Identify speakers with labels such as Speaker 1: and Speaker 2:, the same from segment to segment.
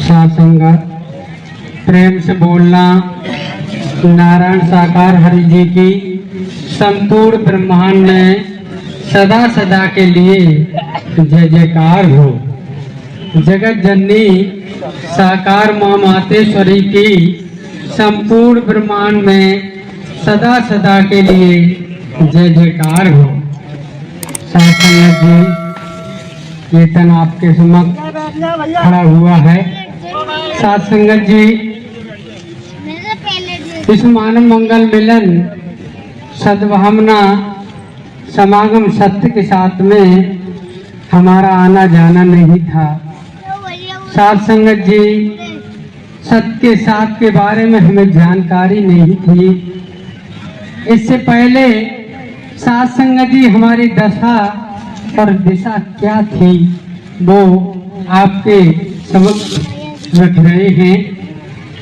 Speaker 1: साथ संगत प्रेम से बोलना नारायण साकार हरि जी की संपूर्ण ब्रह्मांड में सदा सदा के लिए जय जयकार हो। जगत जननी साकार मां मातेश्वरी की संपूर्ण ब्रह्मांड में सदा सदा के लिए जय जयकार हो। साथ संगत जी ये तन आपके समक्ष खड़ा हुआ है। साथ संगत जी इस मानव मंगल मिलन सद्भावना समागम सत्य के साथ में हमारा आना जाना नहीं था। साथ संगत जी सत्य के साथ के बारे में हमें जानकारी नहीं थी। इससे पहले साथ संगत जी हमारी दशा और दिशा क्या थी वो आपके समक्ष रख रहे हैं।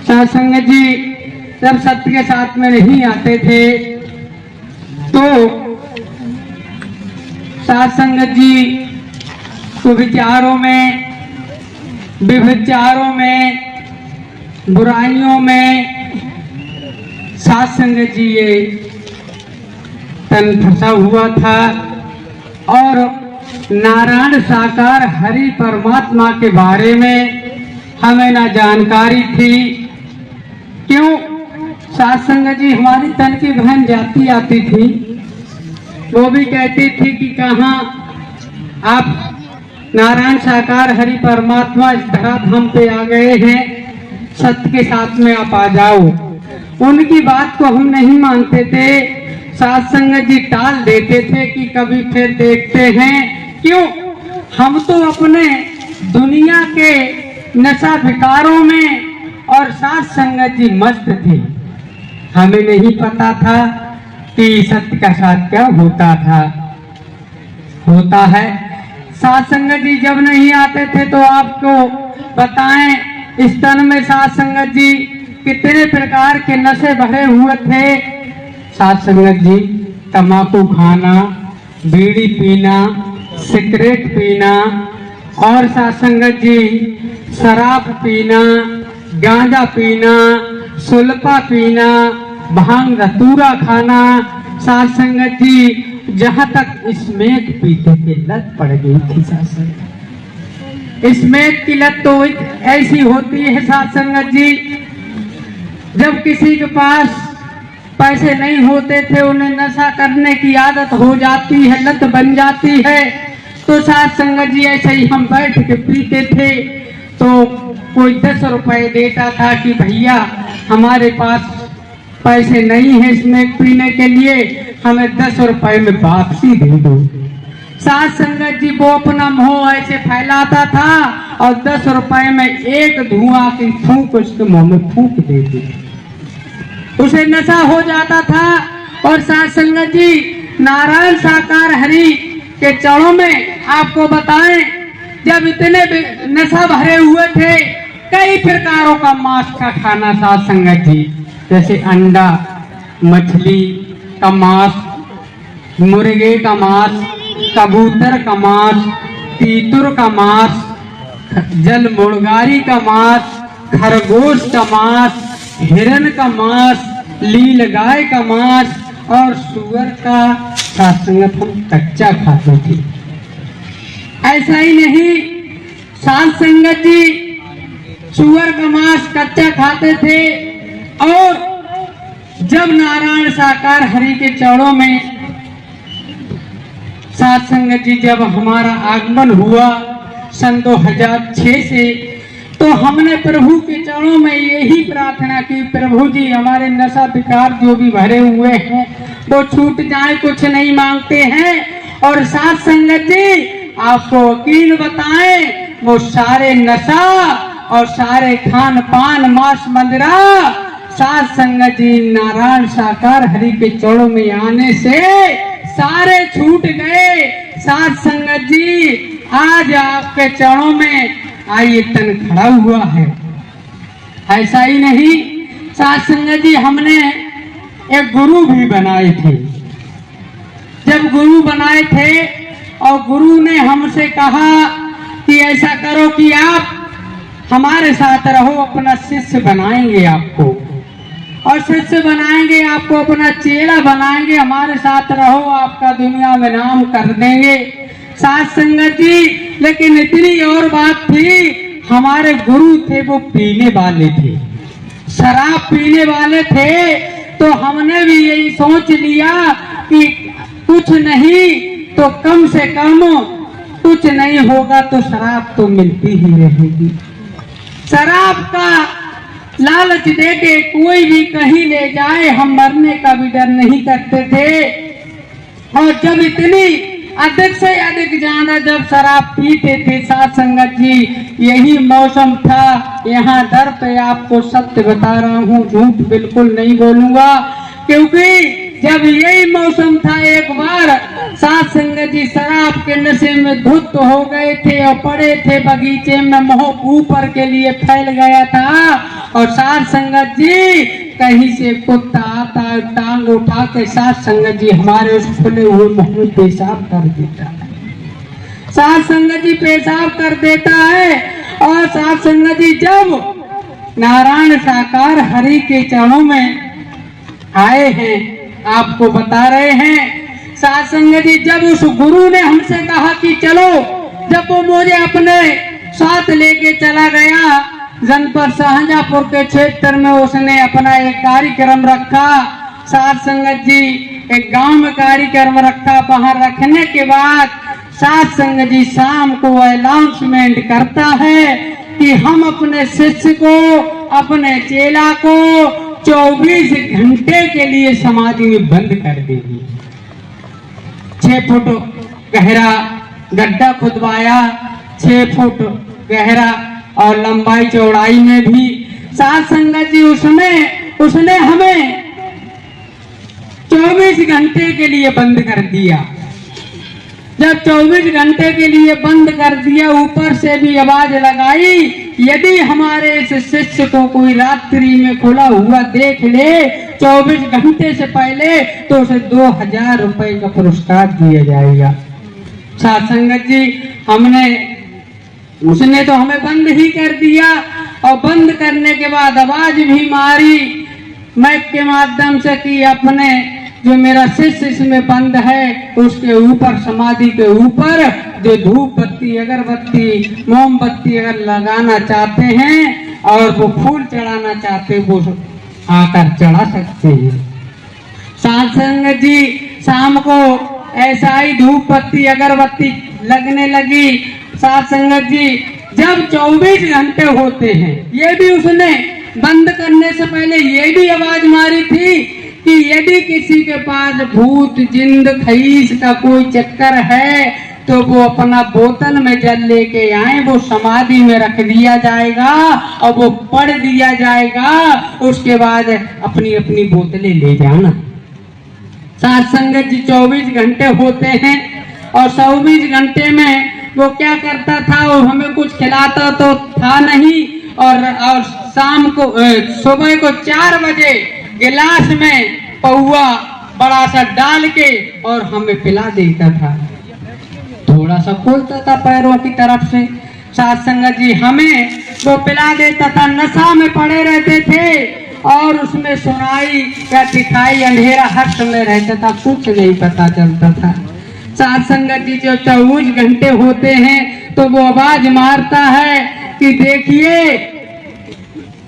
Speaker 1: साथ संगत जी जब सत्य के साथ में नहीं आते थे तो साथ संगत जी कुविचारों में विभिचारों में बुराइयों में साथ संगत जी ये तन फंसा हुआ था और नारायण साकार हरि परमात्मा के बारे में हमें ना जानकारी थी। क्यों साथ संगत जी हमारी तन की बहन जाती आती थी, वो भी कहती थी कि कहाँ आप नारायण साकार हरि परमात्मा इस धराधाम पे आ गए हैं, सत्य के साथ में आप आ जाओ। उनकी बात को हम नहीं मानते थे। साथ संगत जी टाल देते थे कि कभी फिर देखते हैं। क्यों हम तो अपने दुनिया के नशा विकारों में और साथ संगत जी मस्त थे। हमें नहीं पता था कि सत्य का साथ क्या होता है। साथ संगत जी जब नहीं आते थे तो आपको बताएं इस तन में साथ संगत जी कितने प्रकार के नशे भरे हुए थे। साथ संगत जी तंबाकू खाना, बीड़ी पीना, सिगरेट पीना और साथ संगत जी शराब पीना, गांजा पीना, सुल्फा पीना, भांग धतूरा खाना। साथ संगत जी जहाँ तक स्मैक पीते थे लत पड़ गई थी। साथ संगत स्मैक की लत तो ऐसी होती है साथ संगत जी, जब किसी के पास पैसे नहीं होते थे उन्हें नशा करने की आदत हो जाती है, लत बन जाती है। तो साथ संगत जी ऐसे ही हम बैठ के पीते थे तो कोई 10 रुपए देता था कि भैया हमारे पास पैसे नहीं है इसमें पीने के लिए, हमें 10 रुपए में वापसी दे दो। साथ संगत जी वो अपना मोह ऐसे फैलाता था और 10 रुपए में एक धुआं की फूंक उसके मुंह में फूंक देती, उसे नशा हो जाता था। और साथ संगत जी नारायण साकार हरि के चरणों में आपको बताएं जब इतने नशा भरे हुए थे, कई प्रकारों का मांस का खाना साथ संगत जी, जैसे अंडा, मछली का मांस, मुर्गे का मांस, कबूतर का मांस, तीतुर का मांस, जल मुर्गारी का मांस, खरगोश का मांस, हिरण का मांस, लील गाय का मांस और सुअर का साथ संगत हम कच्चा खाते थे। ऐसा ही नहीं साथ संगत जी सुअर का मांस कच्चा खाते थे। और जब नारायण साकार हरि के चरणों में साथ संगत जी जब हमारा आगमन हुआ सन 2006 से, तो हमने प्रभु के चरणों में यही प्रार्थना की, प्रभु जी हमारे नशा विकार जो भी भरे हुए हैं वो छूट जाए, कुछ नहीं मांगते हैं। और साथ संगत जी आपको यकीन बताएं वो सारे नशा और सारे खान पान मांस मंदिरा साथ संगत जी नारायण साकार हरि के चरणों में आने से सारे छूट गए। साथ संगत जी आज आपके चरणों में आइए तन खड़ा हुआ है। ऐसा ही नहीं साथ संगत जी हमने एक गुरु भी बनाए थे। जब गुरु बनाए थे और गुरु ने हमसे कहा कि ऐसा करो कि आप हमारे साथ रहो, अपना शिष्य बनाएंगे आपको, और शिष्य बनाएंगे आपको, अपना चेला बनाएंगे, हमारे साथ रहो, आपका दुनिया में नाम कर देंगे। साथ संगत जी, लेकिन इतनी और बात थी, हमारे गुरु थे वो पीने वाले थे, शराब पीने वाले थे। तो हमने भी यही सोच लिया कि कुछ नहीं तो कम से कम कुछ नहीं होगा तो शराब तो मिलती ही रहेगी। शराब का लालच देके कोई भी कहीं ले जाए, हम मरने का भी डर नहीं करते थे। और जब इतनी अधिक से अधिक ज्यादा जब शराब पीते थे साथ संगत जी, यही मौसम था। यहाँ दर पे आपको सत्य बता रहा हूँ, झूठ बिल्कुल नहीं बोलूंगा, क्योंकि जब यही मौसम था, एक बार साथ संगत जी शराब के नशे में धुत हो गए थे और पड़े थे बगीचे में, मोह ऊपर के लिए फैल गया था। और साथ संगत जी कहीं से कुत्ता आता, टांग उठा के साथ संगत जी हमारे उस खुले हुए मुंह में पेशाब कर देता है। साथ संगत जी पेशाब कर देता है। और साथ संगत जी जब नारायण साकार हरि के चरणों में आए हैं, आपको बता रहे हैं साथ संगत जी, जब उस गुरु ने हमसे कहा कि चलो, जब वो मुझे अपने साथ लेके चला गया जनपद शाहजहांपुर के क्षेत्र में, उसने अपना एक कार्यक्रम रखा साथ संगत जी, एक गांव में कार्यक्रम रखा। वहां रखने के बाद साथ संगत जी शाम को अनाउंसमेंट करता है कि हम अपने शिष्य को, अपने चेला को 24 घंटे के लिए समाधि में बंद कर देगी। 6 फुट गहरा गड्ढा खुदवाया, 6 फुट गहरा और लंबाई चौड़ाई में भी। साथ संगत जी उसने हमें 24 घंटे के लिए बंद कर दिया। जब 24 घंटे के लिए बंद कर दिया, ऊपर से भी आवाज लगाई, यदि हमारे इस शिष्य को कोई रात्रि में खुला हुआ देख ले 24 घंटे से पहले, तो उसे 2000 रुपए का पुरस्कार दिया जाएगा। साथ संगत जी उसने तो हमें बंद ही कर दिया। और बंद करने के बाद आवाज भी मारी माइक के माध्यम से कि अपने जो मेरा शिष्य इसमें बंद है, उसके ऊपर, समाधि के ऊपर जो धूप बत्ती, अगरबत्ती, मोमबत्ती अगर लगाना चाहते हैं और वो फूल चढ़ाना चाहते, वो आकर चढ़ा सकते हैं। साथ संगत जी शाम को ऐसा ही धूप बत्ती अगरबत्ती लगने लगी। साथ संगत जी जब 24 घंटे होते हैं, ये भी उसने बंद करने से पहले ये भी आवाज मारी थी कि यदि किसी के पास भूत जिंद खईस का कोई चक्कर है तो वो अपना बोतल में जल लेके आए, वो समाधि में रख दिया जाएगा और वो पढ़ दिया जाएगा। उसके बाद अपनी अपनी बोतलें ले जाना। साथ संगत जी 24 घंटे होते हैं और 24 घंटे में वो क्या करता था, वो हमें कुछ खिलाता तो था नहीं। और शाम को सुबह को 4 बजे गिलास में पौआ बड़ा सा डाल के और हमें पिला देता था। थोड़ा सा खोलता था पैरों की तरफ से। साथ संगत जी हमें वो पिला देता था। नशा में पड़े रहते थे और उसमें सुनाई या दिखाई अंधेरा हर समय रहता था, कुछ नहीं पता चलता था। साथ संगत जी जो 24 घंटे होते हैं तो वो आवाज मारता है कि देखिए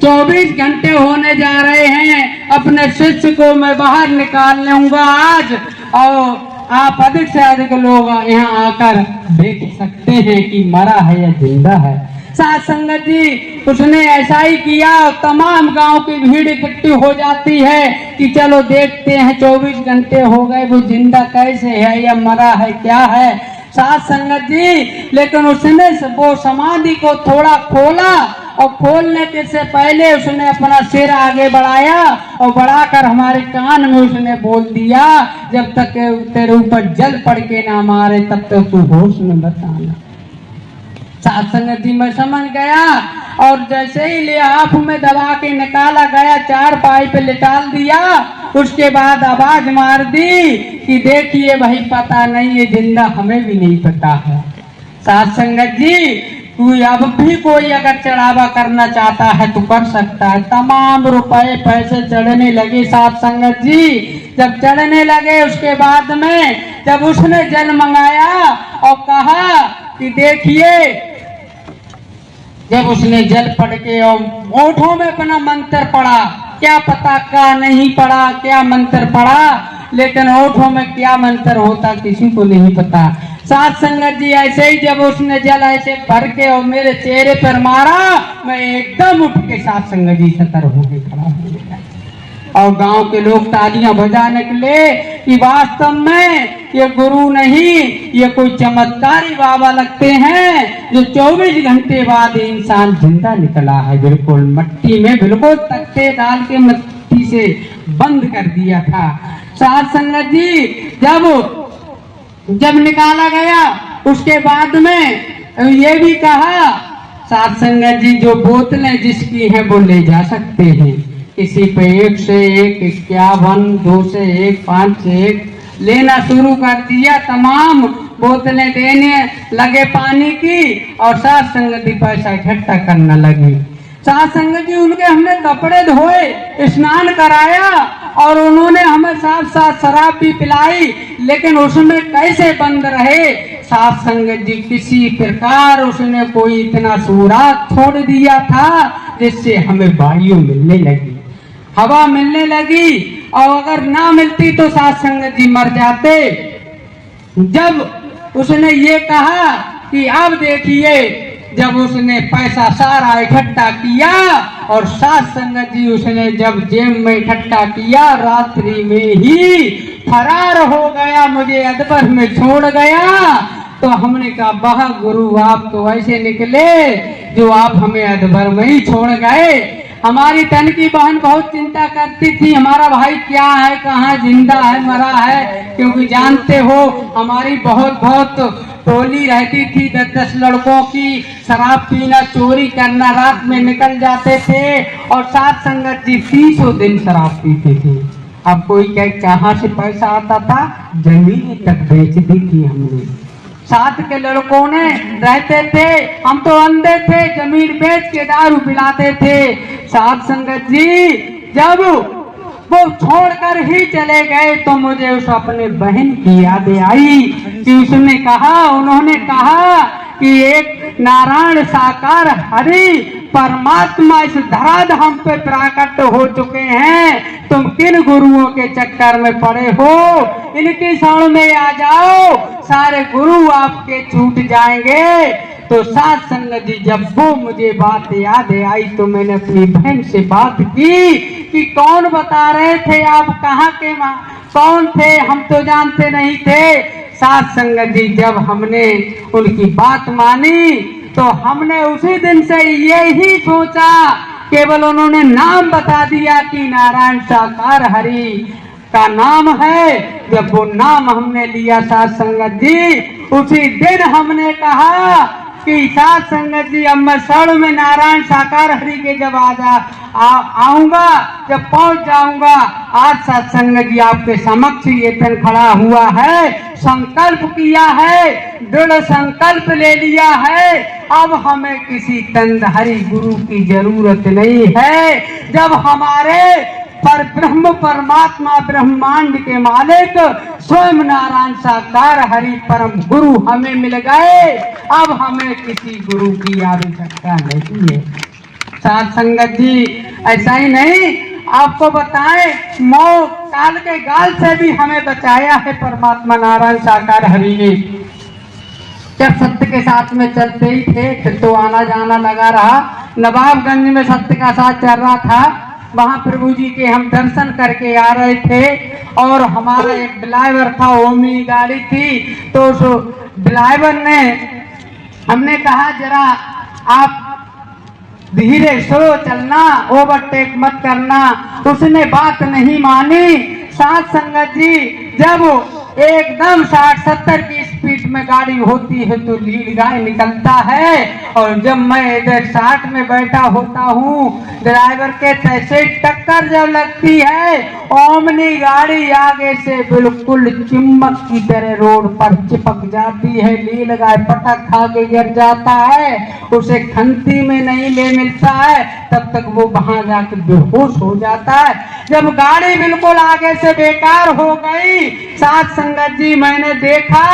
Speaker 1: 24 घंटे होने जा रहे हैं, अपने शिष्य को मैं बाहर निकाल लूंगा आज, और आप अधिक से अधिक लोग यहाँ आकर देख सकते हैं कि मरा है या जिंदा है। साथ संगत जी उसने ऐसा ही किया। तमाम गांव की भीड़ इकट्ठी हो जाती है कि चलो देखते हैं 24 घंटे हो गए, वो जिंदा कैसे है या मरा है, क्या है। साथ संगत जी लेकिन उसने वो समाधि को थोड़ा खोला और खोलने के से पहले उसने अपना सिर आगे बढ़ाया और बढ़ाकर हमारे कान में उसने बोल दिया, जब तक तेरे ऊपर जल पड़ के ना मारे तब तक तू होश में मत आना। साथ संगत जी मैं समझ गया और जैसे ही लिहाफ में दबा के निकाला गया, 4 पाइप लिटाल दिया। उसके बाद आवाज मार दी कि देखिए भाई पता नहीं ये जिंदा, हमें भी नहीं पता है। साथ संगत जी कोई अब भी कोई अगर चढ़ावा करना चाहता है तो कर सकता है। तमाम रुपए पैसे चढ़ने लगे साथ संगत जी। जब चढ़ने लगे उसके बाद में जब उसने जल मंगाया और कहा कि देखिए, जब उसने जल पढ़ के और ओठों में अपना मंत्र पढ़ा, क्या पता क्या नहीं पढ़ा, क्या मंत्र पढ़ा, लेकिन ओठों में क्या मंत्र होता किसी को नहीं पता। साथ संगत जी ऐसे ही जब उसने जल ऐसे भर के और मेरे चेहरे पर मारा, मैं एकदम उठ के साथ संगत जी सतर हो के खड़ा हो गया और गांव के लोग तालियां बजाने निकले कि वास्तव में ये गुरु नहीं, ये कोई चमत्कारी बाबा लगते हैं जो 24 घंटे बाद इंसान जिंदा निकला है। बिल्कुल मट्टी में बिल्कुल तख्ते डाल के मट्टी से बंद कर दिया था। साथ संगत जी जब निकाला गया उसके बाद में ये भी कहा साथ संगत जी, जो बोतलें जिसकी हैं वो ले जा सकते हैं। किसी पे 1 से 1, 51, 2 से 1, 5 से 1 लेना शुरू कर दिया। तमाम बोतलें देने लगे पानी की और साथ संगत जी पैसा इकट्ठा करने लगी। साथ संगत जी उनके हमने कपड़े धोए, स्नान कराया और उन्होंने हमें साथ साथ शराब भी पिलाई, लेकिन उसमें कैसे बंद रहे साथ संगत जी, किसी प्रकार उसने कोई इतना सुराग छोड़ दिया था जिससे हमें वायु मिलने लगी, हवा मिलने लगी और अगर ना मिलती तो साथ संगत जी मर जाते। जब उसने ये कहा कि अब देखिए, जब उसने पैसा सारा इकट्ठा किया और साथ संगत जी उसने जब जेब में इकट्ठा किया, रात्रि में ही फरार हो गया, मुझे अदबर में छोड़ गया। तो हमने कहा वाह गुरु, आप तो ऐसे निकले जो आप हमें अदबर में ही छोड़ गए। हमारी तन की बहन बहुत चिंता करती थी, हमारा भाई क्या है, कहाँ जिंदा है मरा है, क्योंकि जानते हो हमारी बहुत टोली रहती थी 10-10 लड़कों की। शराब पीना, चोरी करना, रात में निकल जाते थे और साथ संगत जी 30 दिन शराब पीते थे। अब कोई कहाँ से पैसा आता था, जमीन तक बेच दी थी हमने। साथ के लड़कों ने रहते थे, हम तो अंधे थे, जमीन बेच के दारू पिलाते थे। साथ संगत जी जब वो छोड़कर ही चले गए तो मुझे उस अपने बहन की यादें आई कि उन्होंने कहा कि एक नारायण साकार हरि परमात्मा इस धराधाम पे प्राकट हो चुके हैं, तुम किन गुरुओं के चक्कर में पड़े हो, इनकी शरण में आ जाओ, सारे गुरु आपके छूट जाएंगे। तो साथ संगत जी जब वो मुझे बात याद आई तो मैंने अपनी बहन से बात की कि कौन बता रहे थे आप, कहाँ के कौन थे, हम तो जानते नहीं थे। साथ संगत जी जब हमने उनकी बात मानी तो हमने उसी दिन से यही सोचा, केवल उन्होंने नाम बता दिया कि नारायण साकार हरि का नाम है। जब वो नाम हमने लिया साथ संगत जी, उसी दिन हमने कहा कि साथ संगत जी अब मैं शरण में नारायण साकार हरि के जब आऊंगा, जब पहुंच जाऊंगा, आज साथ संगत जी आपके समक्ष ये तन खड़ा हुआ है, संकल्प किया है, दृढ़ संकल्प ले लिया है, अब हमें किसी तंधारी गुरु की जरूरत नहीं है। जब हमारे पर ब्रह्म परमात्मा ब्रह्मांड के मालिक स्वयं नारायण साकार हरि परम गुरु हमें मिल गए, अब हमें किसी गुरु की आवश्यकता नहीं है। साथ संगत जी ऐसा ही नहीं, आपको बताएं, मौत काल के गाल से भी हमें बचाया है परमात्मा नारायण साकार हरि ने। जब सत्य के साथ में चलते ही थे फिर तो आना जाना लगा रहा। नवाबगंज में सत्य का साथ चल रहा था, वहां प्रभु जी के हम दर्शन करके आ रहे थे और हमारा एक ड्राइवर था, ओमनी गाड़ी थी, तो उस ड्राइवर ने हमने कहा जरा आप धीरे स्लो चलना, ओवरटेक मत करना, उसने बात नहीं मानी। साथ संगत जी जब एकदम 60-70 की स्पीड में गाड़ी होती है तो लीड गाय निकलता है, और जब मैं इधर 60 में बैठा होता हूँ ड्राइवर के तैसे टक्कर जब लगती है, ओमनी गाड़ी आगे से बिल्कुल चिम्मक की तरह रोड पर चिपक जाती है। लीड गाय पटक खा के गिर जाता है, उसे खंती में नहीं ले मिलता है, तब तक वो वहां जाके बेहोश हो जाता है। जब गाड़ी बिल्कुल आगे से बेकार हो गई, साथ संगत जी मैंने देखा,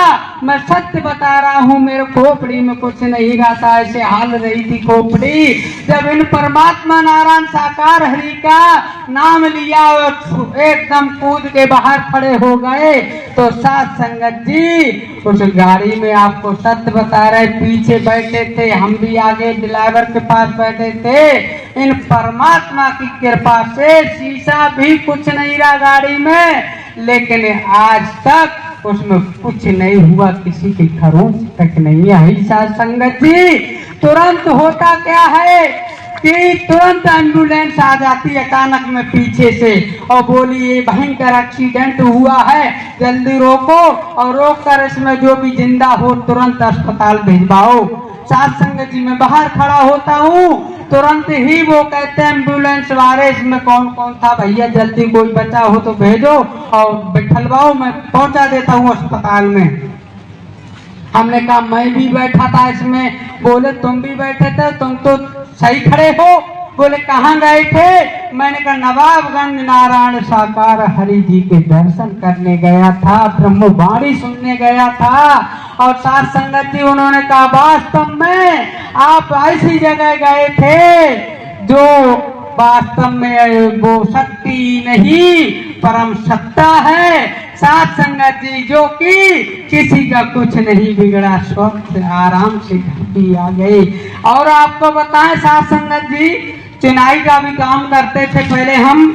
Speaker 1: मैं सत्य बता रहा हूँ, मेरे खोपड़ी में कुछ नहीं रहता, ऐसे हाल रही थी खोपड़ी। जब इन परमात्मा नारायण साकार हरि का नाम लिया और एकदम कूद के बाहर खड़े हो गए, तो साथ संगत जी उस गाड़ी में आपको सत्य बता रहे, पीछे बैठे थे, हम भी आगे ड्राइवर के पास बैठे थे। इन परमात्मा की कृपा से शीशा भी कुछ नहीं रहा गाड़ी में, लेकिन आज तक उसमें कुछ नहीं हुआ, किसी की खरोंच तक नहीं आई। साथ संगत जी तुरंत होता क्या है कि तुरंत एम्बुलेंस आ जाती है अचानक में पीछे से और बोली ये भयंकर एक्सीडेंट हुआ है, जल्दी रोको, और रोक कर इसमें जो भी जिंदा हो तुरंत अस्पताल भिजवाओ। साथ संगत जी मैं बाहर खड़ा होता हूँ, तुरंत ही वो कहते हैं एम्बुलेंस वाले इसमें कौन कौन था भैया, जल्दी कोई बचा हो तो भेजो और बिठलवाओ, मैं पहुंचा देता हूँ अस्पताल में। हमने कहा मैं भी बैठा था इसमें, बोले तुम भी बैठे थे, तुम तो सही खड़े हो, बोले कहाँ गए थे? मैंने कहा नवाबगंज नारायण साकार हरि जी के दर्शन करने गया था, ब्रह्मवाणी सुनने गया था। और साथ संगत जी उन्होंने कहा वास्तव में आप ऐसी जगह गए थे जो वास्तव में वो शक्ति नहीं परम सत्ता है। साथ संगत जी जो कि किसी का कुछ नहीं बिगड़ा, स्वस्थ आराम से घर भी आ गए। और आपको बताएं साथ संगत जी चुनाई का भी काम करते थे पहले हम,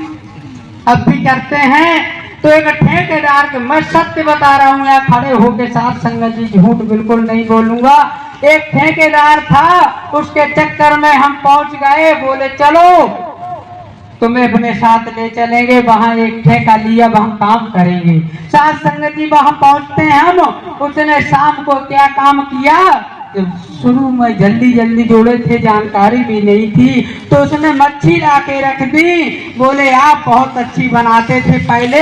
Speaker 1: अब भी करते हैं। तो एक ठेकेदार के, मैं सत्य बता रहा हूँ यहाँ खड़े होके साथ संगत जी, झूठ बिल्कुल नहीं बोलूंगा। एक ठेकेदार था, उसके चक्कर में हम पहुंच गए, बोले चलो तुम्हें अपने साथ ले चलेंगे, वहां एक ठेका लिया, वहां काम करेंगे। साथ संगत जी वहां पहुंचते हैं हम, उसने शाम को क्या काम किया, शुरू में जल्दी जल्दी जोड़े थे, जानकारी भी नहीं थी, तो उसने मच्छी ला के रख दी। बोले आप बहुत अच्छी बनाते थे पहले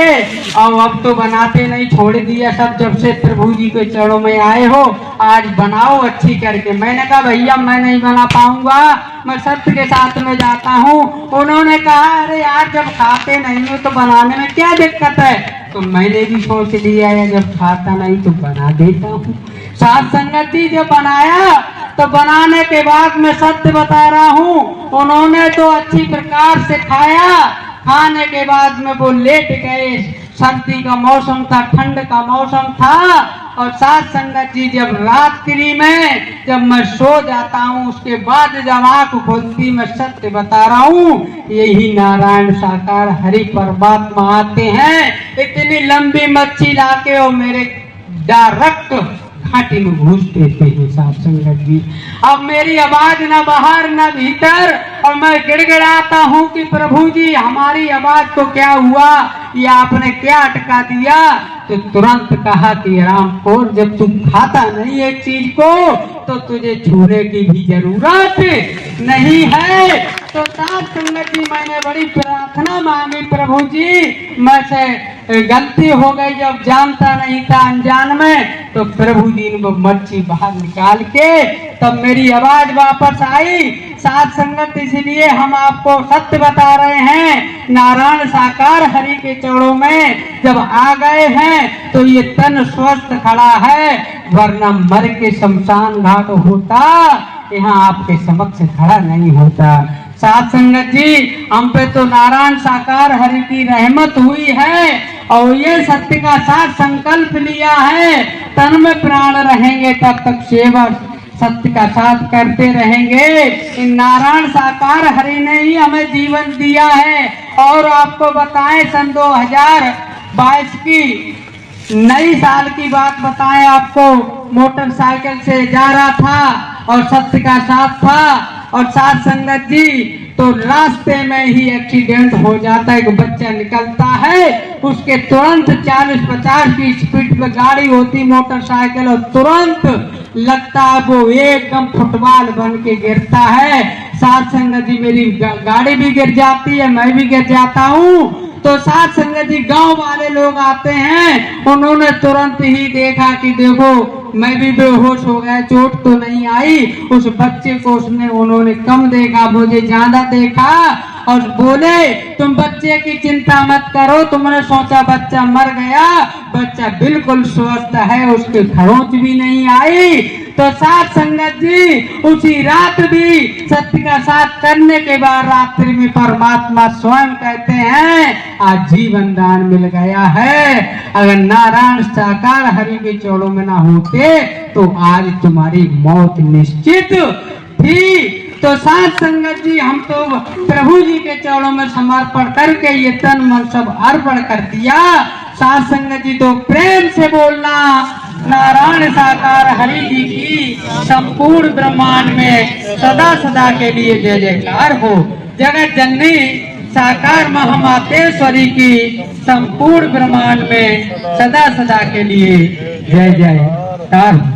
Speaker 1: और अब तो बनाते नहीं, छोड़ दिया सब, जब से प्रभु जी के चरणों में आए हो, आज बनाओ अच्छी करके। मैंने कहा भैया मैं नहीं बना पाऊंगा, मैं सत्य के साथ में जाता हूँ। उन्होंने कहा अरे यार जब खाते नहीं हो तो बनाने में क्या दिक्कत है? तो मैंने भी सोच लिया है जब खाता नहीं तो बना देता हूँ। साथ संगत जी जब बनाया तो बनाने के बाद मैं सत्य बता रहा हूँ, उन्होंने तो अच्छी प्रकार से खाया, खाने के बाद में वो लेट गए। सर्दी का मौसम था, ठंड का मौसम था। और साथ संगत जी जब रात्रि में जब मैं सो जाता हूँ उसके बाद जब आँख खुलती, मैं सत्य बता रहा हूँ, यही नारायण साकार हरि परमात्मा आते हैं, इतनी लंबी मच्छी लाके और मेरे डायरेक्ट घाटी में घुस देते हैं। साथ संगत जी अब मेरी आवाज न बाहर न भीतर, और मैं गिड़गिड़ाता हूँ कि प्रभु जी हमारी आवाज को क्या हुआ, या आपने क्या अटका दिया? तो तुरंत कहा कि राम को जब तू खाता नहीं एक चीज को तो तुझे छूने की भी जरूरत नहीं है। तो साथ संगत जी मैंने बड़ी प्रार्थना मांगी, प्रभु जी मैं से गलती हो गई, जब जानता नहीं था अनजान में, तो प्रभु जी ने वो मच्छी बाहर निकाल के तब मेरी आवाज वापस आई। साथ संगत इसलिए हम आपको सत्य बता रहे हैं, नारायण साकार हरि के चरणों में जब आ गए हैं तो ये तन स्वस्थ खड़ा है, वरना मर के शमशान घाट होता, यहाँ आपके समक्ष खड़ा नहीं होता। साथ संगत जी हम पे तो नारायण साकार हरि की रहमत हुई है, और ये सत्य का साथ संकल्प लिया है, तन में प्राण रहेंगे तब तक सेवा सत्य का साथ करते रहेंगे। इन नारायण साकार हरि ने ही हमें जीवन दिया है। और आपको बताएं सन 2022 की नई साल की बात बताएं आपको, मोटरसाइकिल से जा रहा था और सत्य का साथ था, और साथ संगत जी तो रास्ते में ही एक्सीडेंट हो जाता है। एक बच्चा निकलता है, उसके तुरंत 40-50 की स्पीड पे गाड़ी होती, मोटरसाइकिल, और तुरंत लगता है वो एकदम फुटबॉल बन के गिरता है। साथ संगत जी मेरी गाड़ी भी गिर जाती है, मैं भी गिर जाता हूँ। तो साथ संगत जी गांव वाले लोग आते हैं, उन्होंने तुरंत ही देखा कि देखो मैं भी बेहोश हो गया, चोट तो नहीं आई। उस बच्चे को उन्होंने कम देखा, मुझे ज्यादा देखा, और बोले तुम बच्चे की चिंता मत करो, तुमने सोचा बच्चा मर गया, बच्चा बिल्कुल स्वस्थ है, उसकी खरोंच भी नहीं आई। तो साथ संगत जी उसी रात भी सत्य का साथ करने के बाद रात्रि में परमात्मा स्वयं कहते हैं आज जीवन दान मिल गया है। अगर नारायण साकार हरि के चौड़ों में ना होते तो आज तुम्हारी मौत निश्चित थी। तो साथ संगत जी हम तो प्रभु जी के चौड़ों में समर्पण करके ये तन मन सब अर्पण कर दिया। साथ संगत जी तो प्रेम से बोलना नारायण साकार हरि जी की संपूर्ण ब्रह्मांड में सदा सदा के लिए जय जयकार हो। जगत जननी साकार महामातेश्वरी की संपूर्ण ब्रह्मांड में सदा सदा के लिए जय जयकार।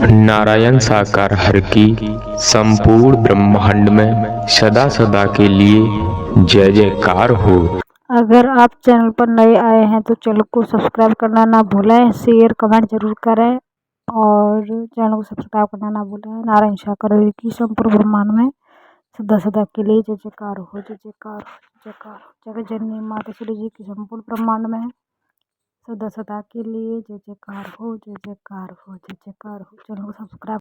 Speaker 2: नारायण साकार हर की संपूर्ण ब्रह्मांड में सदा सदा के लिए जय जयकार हो।
Speaker 3: अगर आप चैनल पर नए आए हैं तो चैनल को सब्सक्राइब करना ना भूलें, शेयर कमेंट जरूर करें और चैनल को सब्सक्राइब करना ना भूलें। नारायण साकार हरि की संपूर्ण ब्रह्मांड में सदा सदा के लिए जय जयकार हो, जय जयकार हो, जय जयकार हो। जगत जननी मातेश्वरी जी की संपूर्ण ब्रह्मांड में सदा सदा के लिए जय जयकार हो, जय जयकार हो, जय जयकार हो। चैनल को सब्सक्राइब